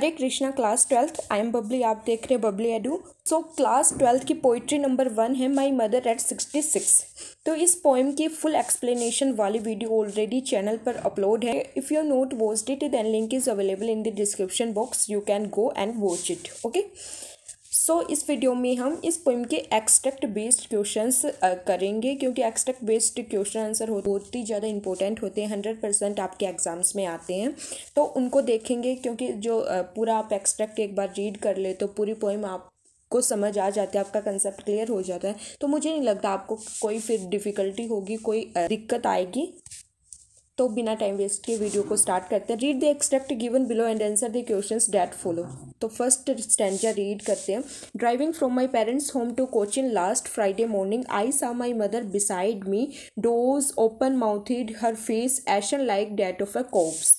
Hare Krishna class 12th। I am Babli, आप देख रहे हैं Babli edu. So class 12th की पोइट्री नंबर 1 है माई मदर एट 66। तो इस पोएम की फुल एक्सप्लेनेशन वाली वीडियो ऑलरेडी चैनल पर अपलोड है। If you not watched it then link is available in the description box, you can go and watch it. Okay, so इस video में हम इस पोएम के एक्सट्रैक्ट बेस्ड क्वेश्चंस करेंगे, क्योंकि एक्सट्रैक्ट बेस्ड क्वेश्चन आंसर बहुत ही ज़्यादा इंपॉर्टेंट होते हैं, 100% आपके एग्जाम्स में आते हैं। तो उनको देखेंगे, क्योंकि जो पूरा आप एक्सट्रैक्ट एक बार रीड कर ले तो पूरी पोएम आपको समझ आ जाती है, आपका कंसेप्ट क्लियर हो जाता है। तो मुझे नहीं लगता आपको कोई फिर डिफ़िकल्टी होगी, कोई दिक्कत आएगी। तो बिना टाइम वेस्ट के वीडियो को स्टार्ट करते हैं। Read the extract given below and answer the questions that follow. तो फर्स्ट स्टैंजा रीड करते हैं। Driving from my parents home to Cochin last Friday morning I saw my mother beside me, doze open mouthed, her face ashen like that of a corpse.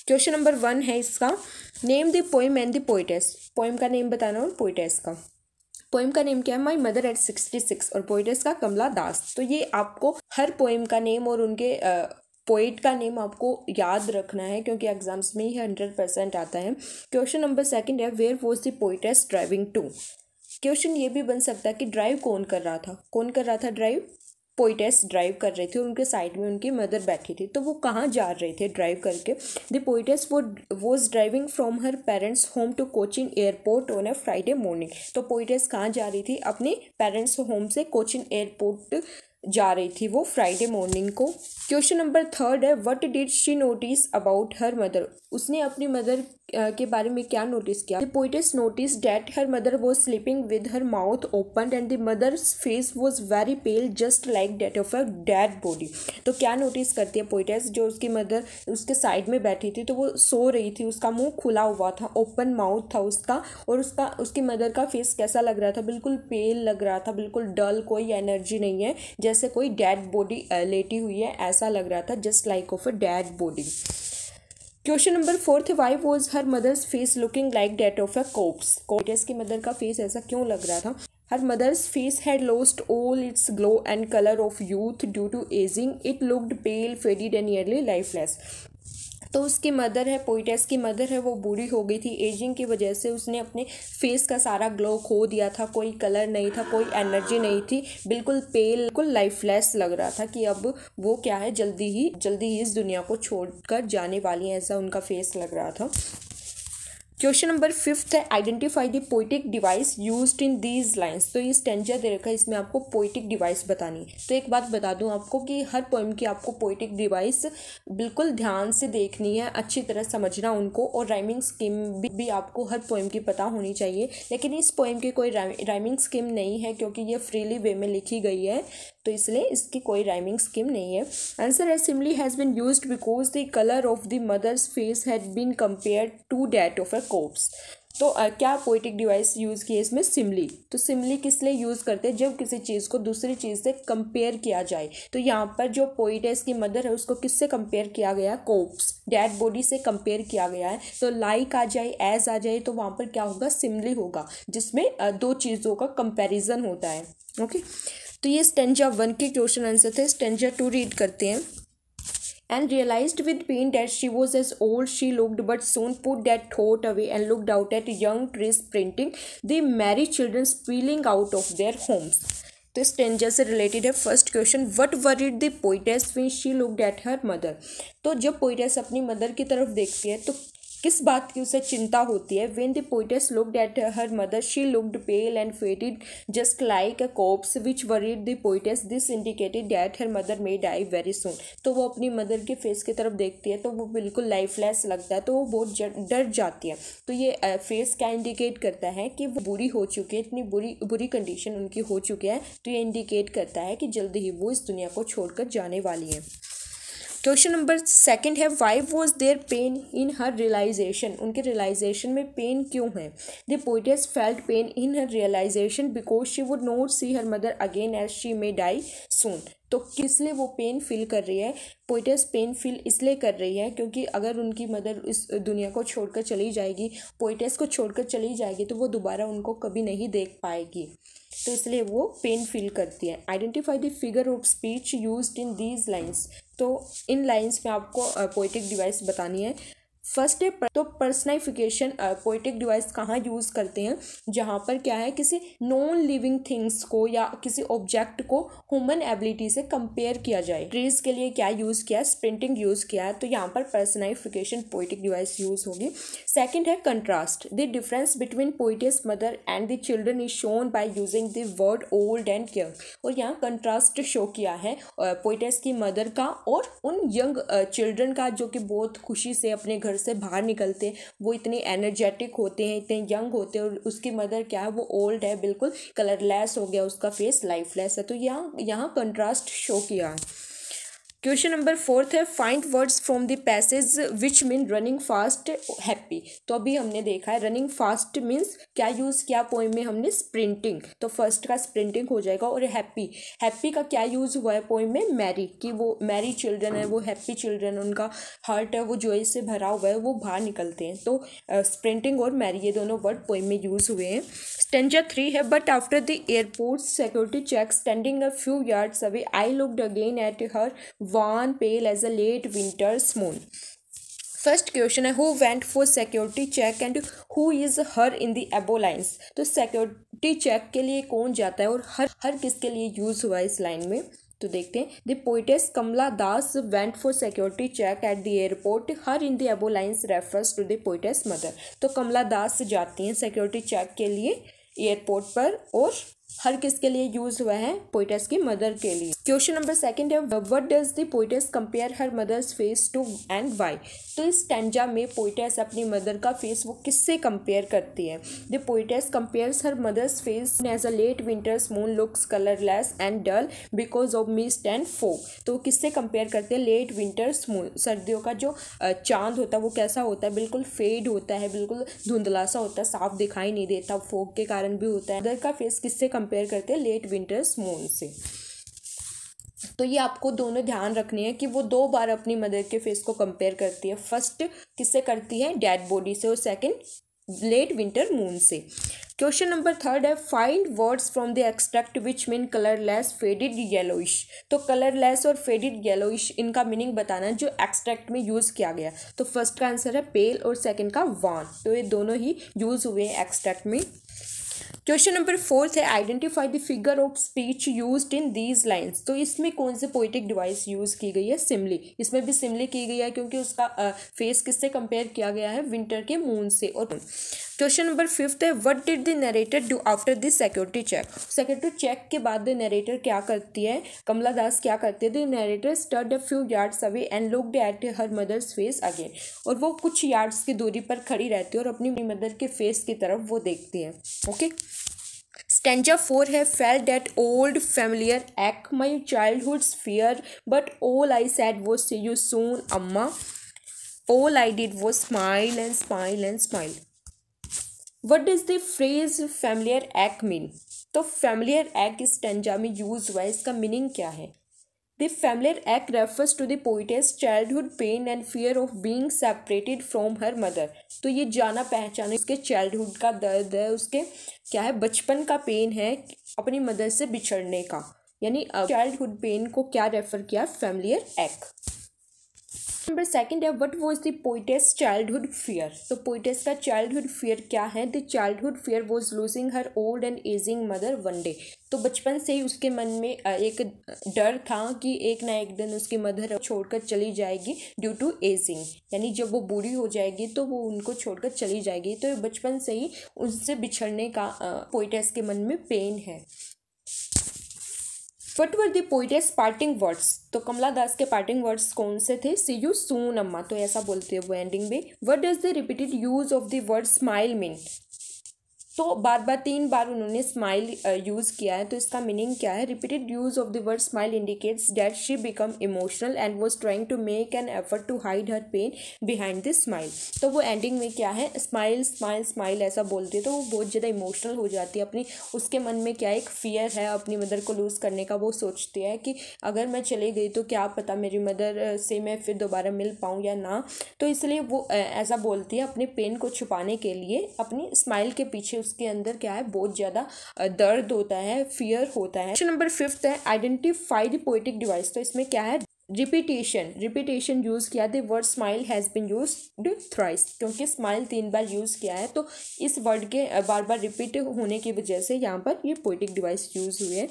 Question number 1 है इसका, name the poem and the poetess. Poem का name बताना और poetess का। Poem का name क्या है? My mother eight 66 और पोइटेस का कमला दास। तो ये आपको हर पोएम का नेम और उनके पोइट का नेम आपको याद रखना है, क्योंकि एग्जाम्स में ही 100% आता है। क्वेश्चन नंबर 2 है, where was the poetess driving to. Question ये भी बन सकता है कि ड्राइव कौन कर रहा था? कौन कर रहा था ड्राइव? पोइटेस ड्राइव कर रहे थे और उनके साइड में उनकी मदर बैठी थी। तो वो कहाँ जा रहे थे ड्राइव करके? The poetess was driving from her parents home to Cochin airport on a Friday morning. तो पोइटेस कहाँ जा रही थी? अपने पेरेंट्स होम से कोचिन एयरपोर्ट जा रही थी वो फ्राइडे मॉर्निंग को। क्वेश्चन नंबर 3 है, what did she notice about her mother. उसने अपनी मदर के बारे में क्या नोटिस किया? The poetess notice that her mother was sleeping with her mouth open and the mother's face was very pale just like that of a dead body. तो क्या notice करती है पोइटेस? जो उसकी मदर उसके साइड में बैठी थी तो वो सो रही थी, उसका मुंह खुला हुआ था, ओपन माउथ था उसका, और उसकी मदर का फेस कैसा लग रहा था? बिल्कुल पेल लग रहा था, बिल्कुल डल, कोई एनर्जी नहीं है, जैसे कोई डेड बॉडी लेटी हुई है ऐसा लग रहा था, just like of a dead body. Question number 4 है, why was her mother's face looking like that of a corpse. Poetess की मदर का फेस ऐसा क्यों लग रहा था? Her mother's face had lost all its glow and colour of youth due to ageing, it looked pale, faded and nearly lifeless. तो उसकी mother है, पोइटेस की मदर है, वो बूढ़ी हो गई थी, एजिंग की वजह से उसने अपने फेस का सारा ग्लो खो दिया था, कोई कलर नहीं था, कोई एनर्जी नहीं थी, बिल्कुल पेल, बिल्कुल लाइफलेस लग रहा था कि अब वो क्या है, जल्दी ही इस दुनिया को छोड़कर जाने वाली है, ऐसा उनका फेस लग रहा था। क्वेश्चन नंबर 5 है, identify the poetic device used in these lines. तो ये स्टेंजा दे रखा है, इसमें आपको पोइटिक डिवाइस बतानी है। तो एक बात बता दूं आपको कि हर पोएम की आपको पोइटिक डिवाइस बिल्कुल ध्यान से देखनी है, अच्छी तरह समझना उनको, और राइमिंग स्कीम भी आपको हर पोएम की पता होनी चाहिए। लेकिन इस पोएम की कोई राइमिंग स्कीम नहीं है, क्योंकि ये फ्रीली वे में लिखी गई है, तो इसलिए इसकी कोई राइमिंग स्कीम नहीं है। आंसर है, simile has been used because the colour of the mother's face had been compared to that of a corpse. तो क्या पोइटिक डिवाइस यूज़ की है इसमें? सिमली। तो सिमली किस लिए यूज़ करते हैं? जब किसी चीज़ को दूसरी चीज़ से कंपेयर किया जाए। तो यहाँ पर जो पोइटेस की मदर है उसको किससे कंपेयर किया गया? कॉर्प्स, डेड बॉडी से कंपेयर किया गया है। तो लाइक आ जाए, एज आ जाए, तो वहाँ पर क्या होगा? सिमली होगा, जिसमें दो चीज़ों का कंपेरिजन होता है। ओके, तो ये स्टेंजा 1 के क्वेश्चन आंसर थे। स्टेंजा 2 रीड करते हैं। And realized with pain that she was as old she looked, but soon put that thought away and looked out at young trees printing the merry children spilling out of their homes. तो stanza से related है first question, what worried the poetess when she looked at her mother. तो जब poetess अपनी mother की तरफ देखती है तो किस बात की उसे चिंता होती है? When the poetess looked at her mother she looked pale and faded just like a corpse which worried the poetess, this indicated that her mother may die very soon. तो वो अपनी मदर के फेस की तरफ देखती है तो वो बिल्कुल लाइफलेस लगता है, तो वो बहुत डर जाती है। तो ये फेस क्या इंडिकेट करता है? कि वो बुरी हो चुकी है, इतनी बुरी कंडीशन उनकी हो चुकी है, तो ये इंडिकेट करता है कि जल्दी ही वो इस दुनिया को छोड़कर जाने वाली है। क्वेश्चन नंबर 2 है, why was there pain in her realisation. उनके रियलाइजेशन में पेन क्यों है? The poetess felt pain in her realisation because she would not see her mother again as she may die soon. तो किस लिए वो pain feel कर रही है? पोइटेस पेन फील इसलिए कर रही है क्योंकि अगर उनकी मदर इस दुनिया को छोड़कर चली जाएगी, पोइटेस को छोड़कर चली जाएगी, तो वो दोबारा उनको कभी नहीं देख पाएगी, तो इसलिए वो पेन फील करती है। Identify the figure of speech used in these lines. तो इन लाइन्स में आपको पोइटिक डिवाइस बतानी है। फर्स्ट है तो पर्सनाइफिकेशन पोएटिक डिवाइस कहाँ यूज़ करते हैं, जहाँ पर क्या है किसी नॉन लिविंग थिंग्स को या किसी ऑब्जेक्ट को ह्यूमन एबिलिटी से कंपेयर किया जाए। ट्रीज के लिए क्या यूज़ किया है, स्प्रिंटिंग यूज़ किया है, तो यहाँ पर पर्सनाइफिकेशन पोएटिक डिवाइस यूज़ होगी। सेकंड है contrast, the difference between poetess mother and the children is shown by using the word old and young, और यहाँ कंट्रास्ट शो किया है पोएटेस की मदर का और उन यंग चिल्ड्रन का जो कि बहुत खुशी से अपने घर से बाहर निकलते हैं, वो इतने एनर्जेटिक होते हैं, इतने यंग होते हैं, और उसकी मदर क्या है वो ओल्ड है, बिल्कुल कलरलेस हो गया, उसका फेस लाइफलेस है। तो यहाँ कंट्रास्ट शो किया है। क्वेश्चन नंबर 4 है find words from the passage which mean running fast happy. तो अभी हमने देखा है रनिंग फास्ट मीन्स क्या यूज़ किया पोइम में हमने, स्प्रिंटिंग, तो फर्स्ट का स्प्रिंटिंग हो जाएगा। और हैप्पी, हैप्पी का क्या यूज़ हुआ है पोइम में, मैरी, कि वो मैरी चिल्ड्रन है, वो हैप्पी चिल्ड्रन, उनका हार्ट है वो जॉय से भरा हुआ है, वो बाहर निकलते हैं। तो स्प्रिंटिंग और मैरी ये दोनों वर्ड पोइम में यूज़ हुए हैं। स्टेंजा 3 है but after the airport security check standing a few yards away I looked again at her wan pale as a late winter's moon। First question है who went for security check and who is her in the above lines. तो security check के लिए कौन जाता है और हर किसके लिए यूज हुआ है इस लाइन में, तो देखते हैं। The poetess Kamala Das went for security check at the airport, her in the above lines refers to the poetess mother. तो कमला दास जाती हैं सिक्योरिटी चेक के लिए एयरपोर्ट पर, और हर किसके लिए यूज हुआ है, पोएटेस की मदर के लिए। क्वेश्चन नंबर 2 है what does the poetess compare her mother's face to and why. तो इस स्टैंजा में पोएटेस अपनी मदर का फेस वो किससे कंपेयर करती है। The poetess compares her mother's face as a late winter's moon looks colourless and dull because of mist and fog. तो किससे कंपेयर करते हैं, लेट विंटर्स मून, सर्दियों का जो चांद होता है वो कैसा होता है, बिल्कुल फेड होता है, बिल्कुल धुंधला सा होता है, साफ दिखाई नहीं देता, फॉग के कारण भी होता है। मदर का फेस किससे कंपेयर करते हैं, लेट विंटर्स मून से। तो ये आपको दोनों ध्यान रखनी है कि वो 2 बार अपनी मदर के फेस को कंपेयर करती है। फर्स्ट किससे करती है, डेड बॉडी से, और सेकंड लेट विंटर मून से। क्वेश्चन नंबर 3 है find words from the extract which mean colourless faded yellowish. तो कलरलेस और फेडेड येलोइश इनका मीनिंग बताना जो एक्सट्रैक्ट में यूज़ किया गया। तो फर्स्ट का आंसर है पेल और सेकंड का वान, तो ये दोनों ही यूज़ हुए हैं एक्सट्रैक्ट में। क्वेश्चन नंबर 4 है identify the figure of speech used in these lines. तो इसमें कौन से पोएटिक डिवाइस यूज की गई है, सिमली। इसमें भी सिमली की गई है क्योंकि उसका फेस किससे कंपेयर किया गया है, विंटर के मून से। और क्वेश्चन नंबर 5 है what did the narrator do after this security check. Security check के बाद द नरेटर क्या करती है, कमला दास क्या करती है, the narrator stood a few yards away and looked at her mother's face again. और वो कुछ यार्ड्स की दूरी पर खड़ी रहती है और अपनी मदर के फेस की तरफ वो देखती है। ओके। स्टेंजा 4 है felt that old familiar act my childhood's fear but all I said was see you soon अम्मा, all I did was smile and smile and smile. What does the phrase familiar act mean. तो familiar act इस stanza में use हुआ है, इसका meaning क्या है। The familiar act refers to the poetess childhood pain and fear of being separated from her mother। तो ये जाना पहचाना उसके चाइल्डहुड का दर्द है, उसके क्या है, बचपन का पेन है अपनी मदर से बिछड़ने का, यानी चाइल्डहुड पेन को क्या रेफर किया, फैमिलियर एक्ट। नंबर 2 है what was the poetess childhood fear. तो पोएटेस का चाइल्डहुड फियर क्या है, the childhood fear was losing her old and ageing mother one day. तो बचपन से ही उसके मन में एक डर था कि एक ना एक दिन उसकी मदर छोड़कर चली जाएगी ड्यू टू एजिंग, यानी जब वो बूढ़ी हो जाएगी तो वो उनको छोड़कर चली जाएगी। तो बचपन से ही उनसे बिछड़ने का पोएटेस के मन में पेन है। What were the poetess parting words। तो कमला दास के पार्टिंग वर्ड्स कौन से थे, सी यू सून अम्मा, तो ऐसा बोलते हैं वो एंडिंग में। What does the repeated use of the word smile mean। तो बार 3 बार उन्होंने स्माइल यूज़ किया है, तो इसका मीनिंग क्या है, repeated use of the word smile indicates that she become emotional and was trying to make an effort to hide her pain behind this smile. तो वो एंडिंग में क्या है, स्माइल स्माइल स्माइल ऐसा बोलती है, तो वो बहुत ज़्यादा इमोशनल हो जाती है। अपनी उसके मन में क्या एक फियर है अपनी मदर को लूज़ करने का। वो सोचती है कि अगर मैं चली गई तो क्या पता मेरी मदर से मैं फिर दोबारा मिल पाऊँ या ना, तो इसलिए वो ऐसा बोलती है अपने पेन को छुपाने के लिए। अपनी स्माइल के पीछे उसके अंदर क्या है, बहुत ज़्यादा दर्द होता है, फियर होता है। क्वेश्चन नंबर 5 है आइडेंटिफाई द पोएटिक डिवाइस। तो इसमें क्या है, रिपीटेशन यूज़ किया। The word smile has been used thrice, क्योंकि स्माइल 3 बार यूज़ किया है, तो इस वर्ड के बार बार रिपीट होने की वजह से यहाँ पर ये पोइटिक डिवाइस यूज़ हुए हैं।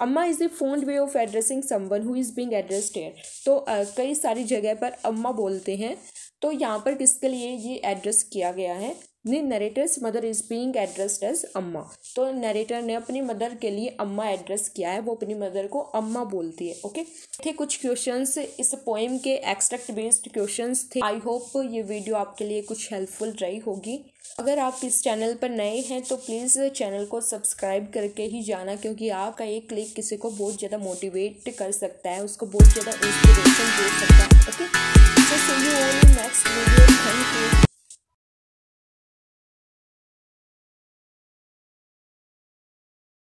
अम्मा is the font way of addressing someone who is being addressed here. तो कई सारी जगह पर अम्मा बोलते हैं, तो यहाँ पर किसके लिए ये एड्रेस किया गया है? Narrator's mother is being addressed as amma. तो नरेटर ने अपनी मदर के लिए अम्मा एड्रेस किया है, वो अपनी मदर को अम्मा बोलती है। ओके, थे कुछ क्वेश्चंस इस पोएम के एक्सट्रैक्ट बेस्ड क्वेश्चंस थे। आई होप ये वीडियो आपके लिए कुछ हेल्पफुल रही होगी। अगर आप इस चैनल पर नए हैं तो प्लीज़ चैनल को सब्सक्राइब करके ही जाना, क्योंकि आपका एक क्लिक किसी को बहुत ज़्यादा मोटिवेट कर सकता है, उसको बहुत ज़्यादा इंस्पिरेशन दे सकता है। Okay, so see you all in next video. Thank you.